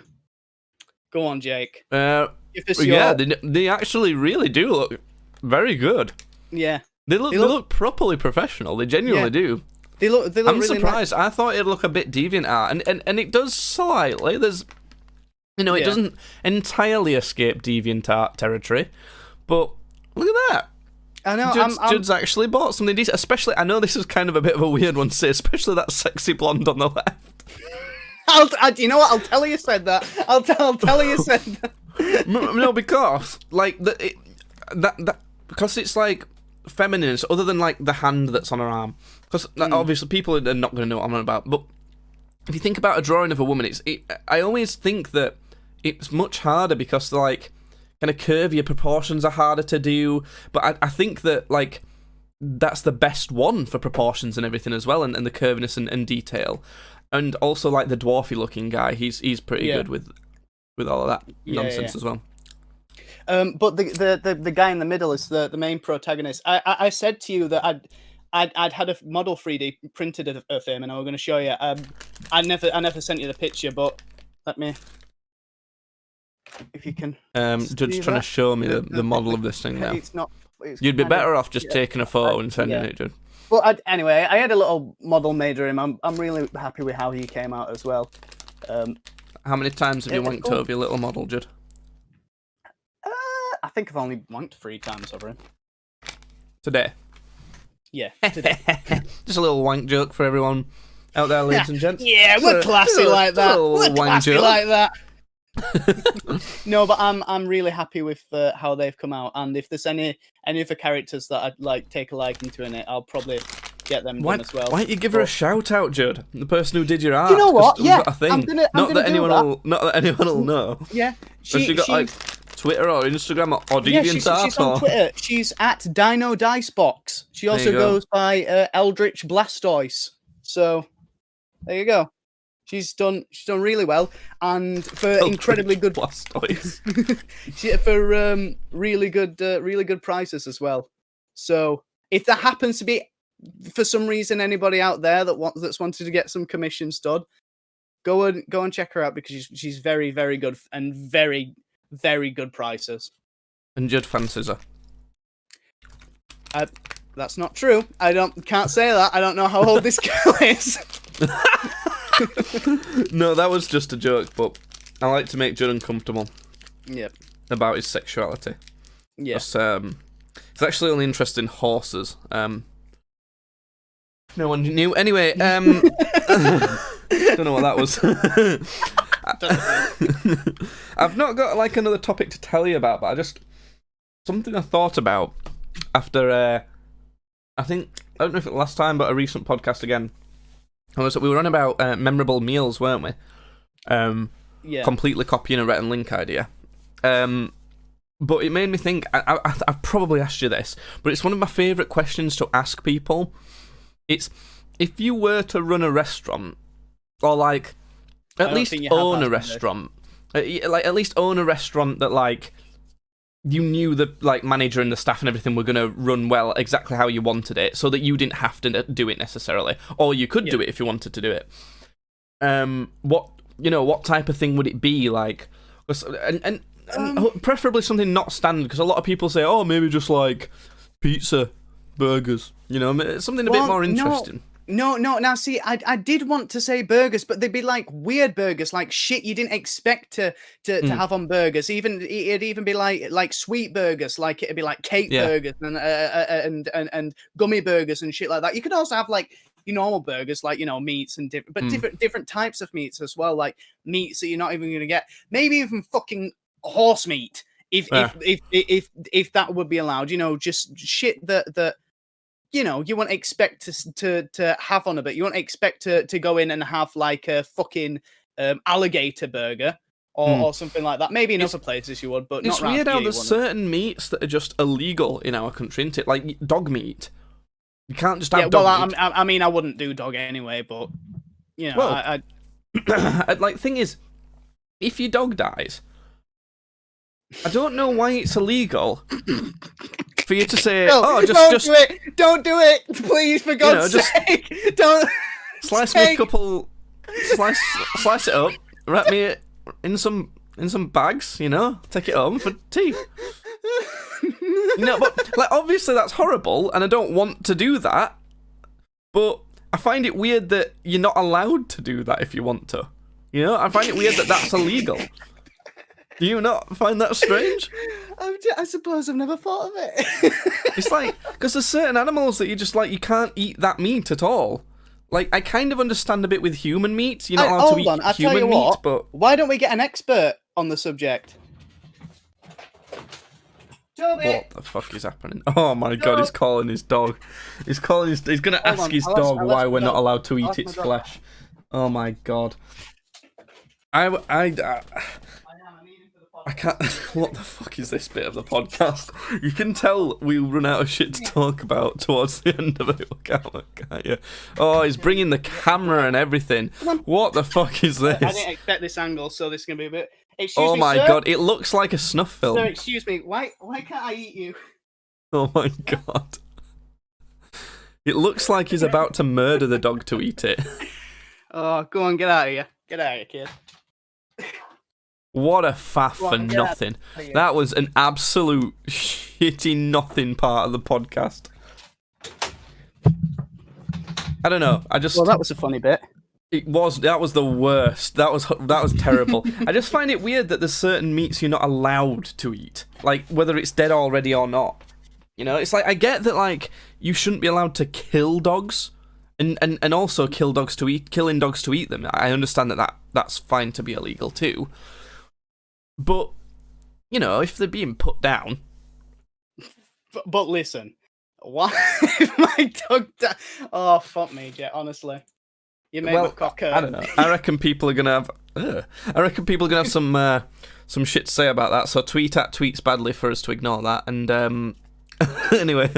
go on, Jake. Give us Yeah, your... they actually really do look very good. yeah. They look properly professional. They genuinely do. They look I'm really surprised. I thought it'd look a bit deviant art, and it does slightly. There's, it Yeah. doesn't entirely escape deviant art territory, but look at that. I know. Judd's actually bought something decent. Especially, I know this is kind of a bit of a weird one to say, especially that sexy blonde on the left. You know what? I'll tell her you said that. I'll tell her you said that. No, because like because it's like feminine, so other than like the hand that's on her arm. Because obviously people are not going to know what I'm on about. But if you think about a drawing of a woman, I always think that it's much harder because like kind of curvier proportions are harder to do. But I think that like that's the best one for proportions and everything as well, and the curviness and detail. And also like the dwarfy looking guy, he's pretty good with all of that nonsense as well. But the guy in the middle is the main protagonist. I said to you that I'd had a model 3D printed of him, and I was going to show you. I never sent you the picture, but let me, if you can. Just trying to show me the model of this thing now. It's not. You'd be better off just taking a photo and sending it, Judd. Well, anyway, I had a little model made of him. I'm really happy with how he came out as well. How many times have you wanked cool. over your little model, Judd? I think I've only wanked 3 times over him. Today. Yeah, today. Just a little wank joke for everyone out there, ladies and gents. Yeah, we're classy like that. We're classy like that. No, but I'm really happy with how they've come out, and if there's any of the characters that I'd like take a liking to in it, I'll probably get them done as well. Why don't you give her a shout out, Judd? The person who did your art. You know what? 'cause we've Yeah, got a thing. I'm gonna not do that anyone that. will. Not that anyone will know. Yeah, She got like Twitter or Instagram or Yeah, DeviantArt? she's on Twitter. She's at Dino Dicebox. She also goes by Eldritch Blastoise. So there you go. She's done really well, and for incredibly good Blastoise. for really good prices as well. So if there happens to be, for some reason, anybody out there that's wanted to get some commissions done, go and check her out, because she's very, very good and very, very good prices. And Judd fancies her. That's not true. Can't say that. I don't know how old this girl is. No, that was just a joke, but I like to make Judd uncomfortable. Yep. About his sexuality. Yeah. It's actually only interested in horses. No one knew. Anyway, don't know what that was. I've not got like another topic to tell you about, but something I thought about after I don't know if it was last time, but a recent podcast again. We were on about memorable meals, weren't we? Yeah. Completely copying a Rhett and Link idea. But it made me think, I've probably asked you this, but it's one of my favourite questions to ask people. It's, if you were to run a restaurant, or like, at least own a restaurant, like at least own a restaurant that like, you knew the like manager and the staff and everything were going to run well exactly how you wanted it, so that you didn't have to do it necessarily, or you could do it if you wanted to do it. What type of thing would it be like? And preferably something not standard, because a lot of people say, oh, maybe just like pizza, burgers, something a bit more interesting. No. Now, see, I did want to say burgers, but they'd be like weird burgers, like shit you didn't expect to have on burgers. It'd even be like sweet burgers, like it'd be like cake burgers and gummy burgers and shit like that. You could also have like your normal burgers, like meats and different types of meats as well, like meats that you're not even gonna get. Maybe even fucking horse meat, if that would be allowed. Just shit that. You wouldn't expect to have on a bit. You wouldn't expect to go in and have like a fucking alligator burger or something like that. Maybe in other places you would, but not around here. It's weird how there's certain meats that are just illegal in our country, isn't it? Like dog meat. You can't just have dog meat. I mean, I wouldn't do dog anyway, but like, thing is, if your dog dies, I don't know why it's illegal for you to say, don't do it, please, for God's sake, don't slice me a couple, slice it up, wrap me in some bags, take it home for tea. But like, obviously that's horrible, and I don't want to do that. But I find it weird that you're not allowed to do that if you want to. I find it weird that that's illegal. Do you not find that strange? I suppose I've never thought of it. It's like, because there's certain animals that you just like, you can't eat that meat at all. Like, I kind of understand a bit with human meat. You're not allowed to eat human meat, but why don't we get an expert on the subject? Toby. What the fuck is happening? Oh my god, he's calling his dog. He's gonna ask his dog why we're not allowed to eat its flesh. Oh my god. I can't. What the fuck is this bit of the podcast? You can tell we run out of shit to talk about towards the end of it. Can't you? Oh, he's bringing the camera and everything. What the fuck is this? I didn't expect this angle, so this is gonna be a bit. Excuse me, sir? God, it looks like a snuff film. Sir, excuse me. Why can't I eat you? Oh my god. It looks like he's about to murder the dog to eat it. Oh, go on, get out of here. Get out of here, kid. What a faff for nothing. That was an absolute shitty nothing part of the podcast. I don't know. Well, that was a funny bit. That was the worst. That was terrible. I just find it weird that there's certain meats you're not allowed to eat. Like, whether it's dead already or not. It's like, I get that, like, you shouldn't be allowed to kill dogs. And also killing dogs to eat them. I understand that's fine to be illegal too. But, if they're being put down. But listen, why if my dog oh, fuck me, Jet, honestly. You made my cock hurt. I don't know. I reckon people are gonna have some some shit to say about that. So tweet at Tweets Badly for us to ignore that. And anyway,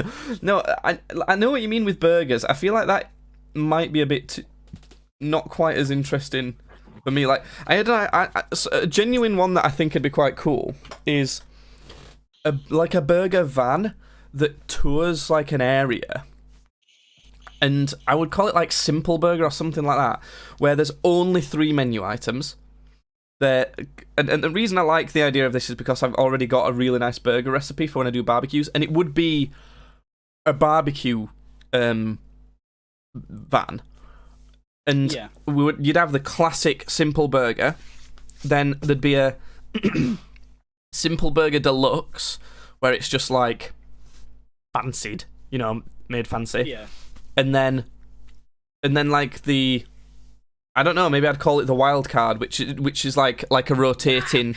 no, I know what you mean with burgers. I feel like that might be a bit not quite as interesting for me. Like I had a genuine one that I think would be quite cool is a burger van that tours like an area. And I would call it like Simple Burger or something like that, where there's only 3 menu items. And the reason I like the idea of this is because I've already got a really nice burger recipe for when I do barbecues, and it would be a barbecue van. And you'd have the classic Simple Burger, then there'd be a Simple Burger Deluxe, where it's just like fancied, made fancy. Yeah. And then like the, I don't know, maybe I'd call it the wild card, which is like a rotating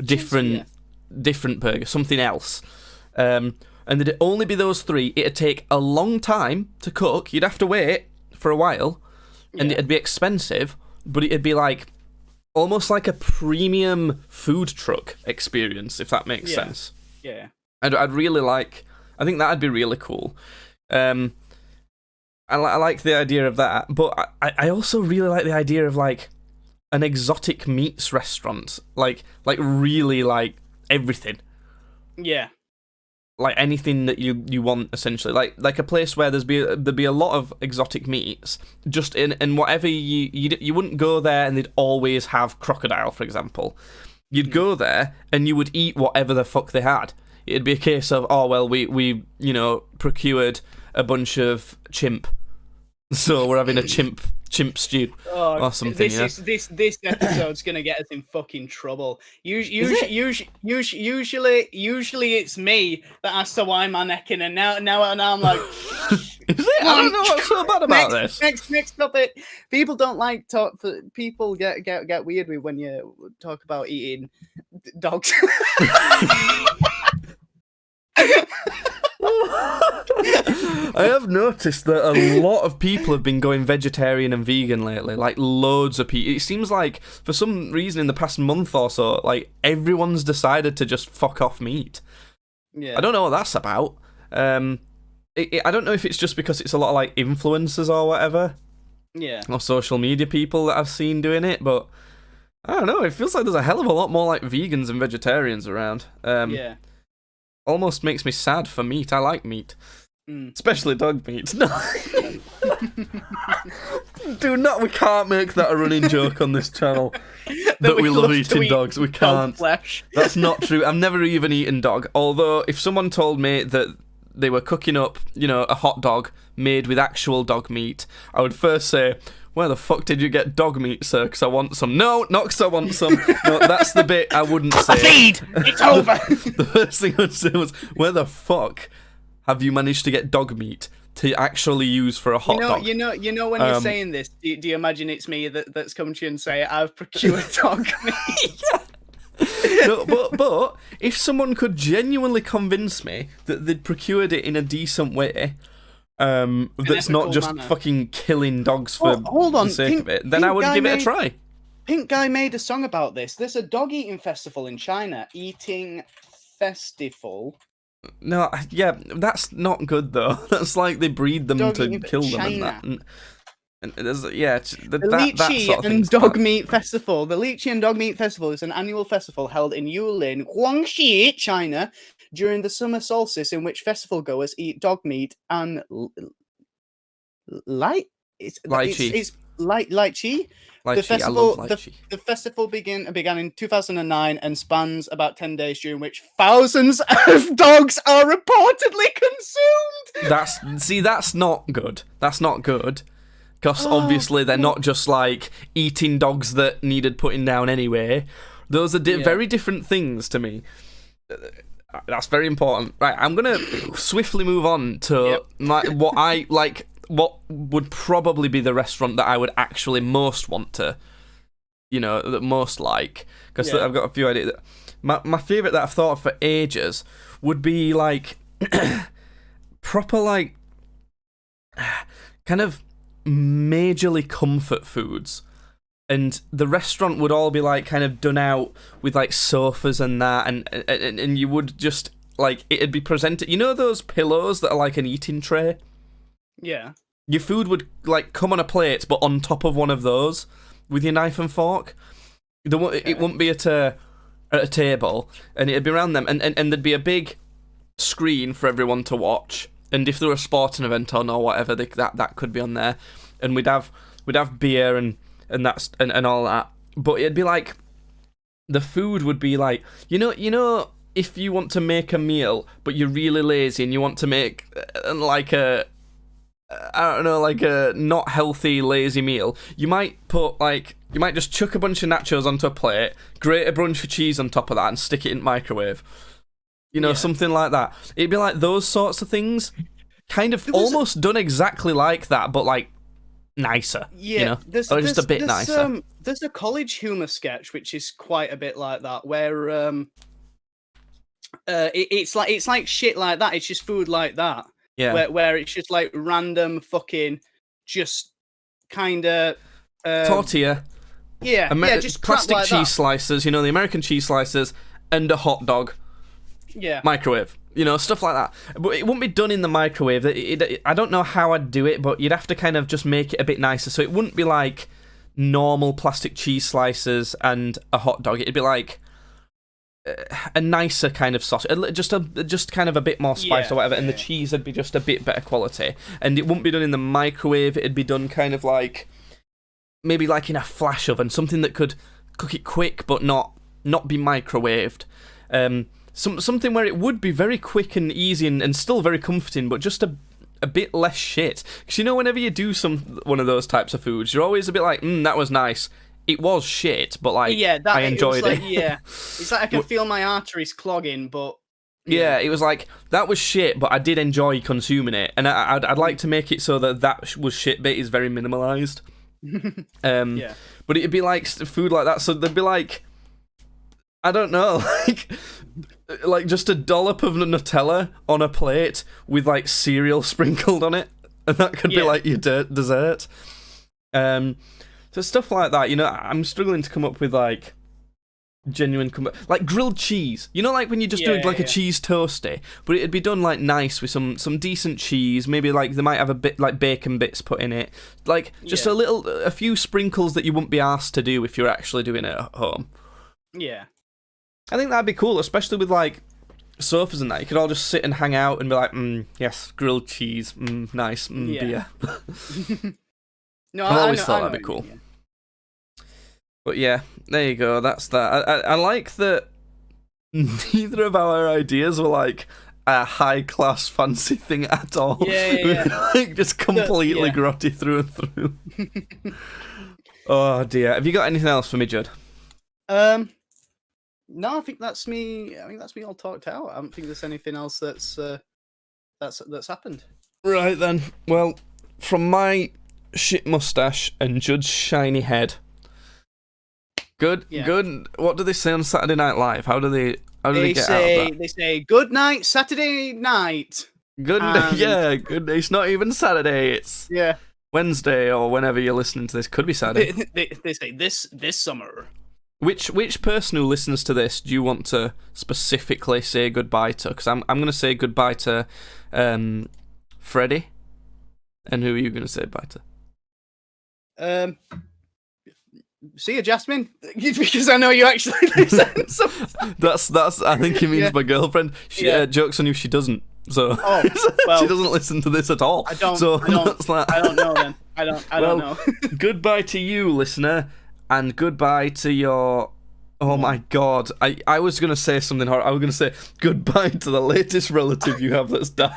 different burger, something else. And there'd only be those 3. It'd take a long time to cook. You'd have to wait for a while, and it'd be expensive, but it'd be like almost like a premium food truck experience, if that makes sense. Yeah. I'd really like. I think that'd be really cool. I like the idea of that, but I also really like the idea of like an exotic meats restaurant, like really like everything. Yeah. Like anything that you want, essentially, like a place where there'd be a lot of exotic meats, just in whatever you wouldn't go there and they'd always have crocodile, for example. You'd go there and you would eat whatever the fuck they had. It'd be a case of, oh well, we procured a bunch of chimp, so we're having a chimp stew or something. This episode's gonna get us in fucking trouble. Usually it's me that has to wind my neck in, and now I'm like, is it? I don't know what's so bad about this. Next topic. People don't like talk. People get weird with when you talk about eating dogs. I have noticed that a lot of people have been going vegetarian and vegan lately. Like loads of people. It seems like for some reason in the past month or so, like everyone's decided to just fuck off meat. Yeah. I don't know what that's about. I don't know if it's just because it's a lot of like influencers or whatever. Yeah. Or social media people that I've seen doing it, but I don't know. It feels like there's a hell of a lot more like vegans and vegetarians around. Yeah. Almost makes me sad for meat. I like meat. Especially dog meat. No. We can't make that a running joke on this channel. that we love eating dogs. We can't. Flesh. That's not true. I've never even eaten dog. Although, if someone told me that they were cooking up, a hot dog made with actual dog meat, I would first say, where the fuck did you get dog meat, sir? Because I want some. No, not because I want some. No, that's the bit I wouldn't say. Feed! It's over! The first thing I'd say was, where the fuck have you managed to get dog meat to actually use for a hot dog? You know when you're saying this, do you imagine it's me that's come to you and say, I've procured dog meat? No, but if someone could genuinely convince me that they'd procured it in a decent way, that's not just fucking killing dogs for the sake of it, then I would give it a try. Pink Guy made a song about this. There's a dog eating festival in China. Eating festival. No, yeah, that's not good though. That's like they breed them to kill them and that. And there's, yeah, the Lychee sort of and Dog Meat Festival. The Lychee and Dog Meat Festival is an annual festival held in Yulin, Guangxi, China, during the summer solstice, in which festival goers eat dog meat and lychee. The festival began in 2009 and spans about 10 days, during which thousands of dogs are reportedly consumed. That's not good. That's not good. Because obviously they're not just like eating dogs that needed putting down anyway. Those are very different things to me. That's very important. Right, I'm gonna swiftly move on to what would probably be the restaurant that I would actually most want to, that most like. Because I've got a few ideas. My favourite that I've thought of for ages would be like proper like kind of majorly comfort foods, and the restaurant would all be like kind of done out with like sofas and that, and you would just like it'd be presented. You know those pillows that are like an eating tray? Yeah. Your food would like come on a plate, but on top of one of those with your knife and fork. It wouldn't be at a table, and it'd be around them, and there'd be a big screen for everyone to watch. And if there were a sporting event on or whatever, that could be on there, and we'd have beer and all that. But it'd be like the food would be like you know if you want to make a meal, but you're really lazy and you want to make like a not healthy, lazy meal, you might just chuck a bunch of nachos onto a plate, grate a bunch of cheese on top of that, and stick it in the microwave. Something like that. It'd be like those sorts of things, kind of almost done exactly like that, but like nicer. Yeah, or just a bit nicer. There's a College Humor sketch which is quite a bit like that, where it's like shit like that. It's just food like that. Yeah, where it's just like random fucking, just kind of tortilla. Yeah, just plastic like cheese that. slices. The American cheese slices and a hot dog. Yeah, microwave. Stuff like that. But it wouldn't be done in the microwave. I don't know how I'd do it, but you'd have to kind of just make it a bit nicer. So it wouldn't be like normal plastic cheese slices and a hot dog. It'd be like a nicer kind of sausage, just kind of a bit more spice or whatever, and the cheese would be just a bit better quality. And it wouldn't be done in the microwave. It'd be done kind of like maybe like in a flash oven, something that could cook it quick but not be microwaved. Something where it would be very quick and easy and still very comforting, but just a bit less shit. Because whenever you do one of those types of foods, you're always a bit like, that was nice. It was shit, but like, I enjoyed it. Yeah, it's like I can feel my arteries clogging, but yeah, it was like that was shit, but I did enjoy consuming it, and I'd like to make it so that was shit bit is very minimalized. But it'd be like food like that, so there'd be like, I don't know, like just a dollop of Nutella on a plate with like cereal sprinkled on it, and that could be like your dessert. So stuff like that, I'm struggling to come up with like genuine like grilled cheese. Like when you just do like a cheese toasty, but it'd be done like nice with some decent cheese. Maybe like they might have a bit like bacon bits put in it, like just a few sprinkles that you wouldn't be asked to do if you're actually doing it at home. Yeah, I think that'd be cool, especially with like sofas and that. You could all just sit and hang out and be like, yes, grilled cheese, nice, beer. No, I always thought that'd be cool. Yeah. But yeah, there you go. That's that. I like that neither of our ideas were like a high class fancy thing at all. Yeah. Like just completely grotty through and through. Oh dear. Have you got anything else for me, Judd? No, I think that's me. I think that's me all talked out. I don't think there's anything else that's happened. Right then. Well, from my shit mustache and Judd's shiny head. Good. What do they say on Saturday Night Live? How do they get out of that? They say good night Saturday night. Good. It's not even Saturday. It's Wednesday or whenever you're listening to this. Could be Saturday. They say this summer. Which person who listens to this do you want to specifically say goodbye to? Because I'm going to say goodbye to Freddie. And who are you going to say bye to? See you, Jasmine, because I know you actually listen. That's. I think he means my girlfriend. She jokes on you. She doesn't. So well, she doesn't listen to this at all. I don't. So I don't, that's that. I don't know. Then I don't know. Goodbye to you, listener, and goodbye to your. Oh my God! I was gonna say something horrible. I was gonna say goodbye to the latest relative you have that's died.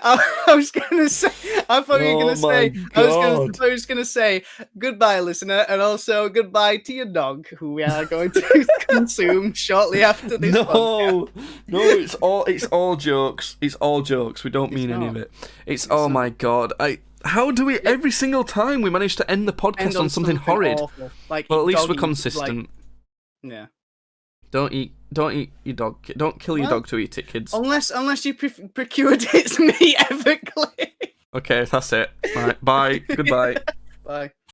I was gonna say. I thought you were gonna say. I was gonna say goodbye, listener, and also goodbye to your dog, who we are going to consume shortly after this. No, it's all jokes. It's all jokes. We don't mean any of it. It's oh my God! How do we every single time we manage to end the podcast on something horrid? Awful. Like, well, at least we're consistent. Yeah. Don't eat your dog. Don't kill your dog to eat it, kids. Unless you procured its meat ethically. Okay, that's it. All right, bye. Goodbye. Bye.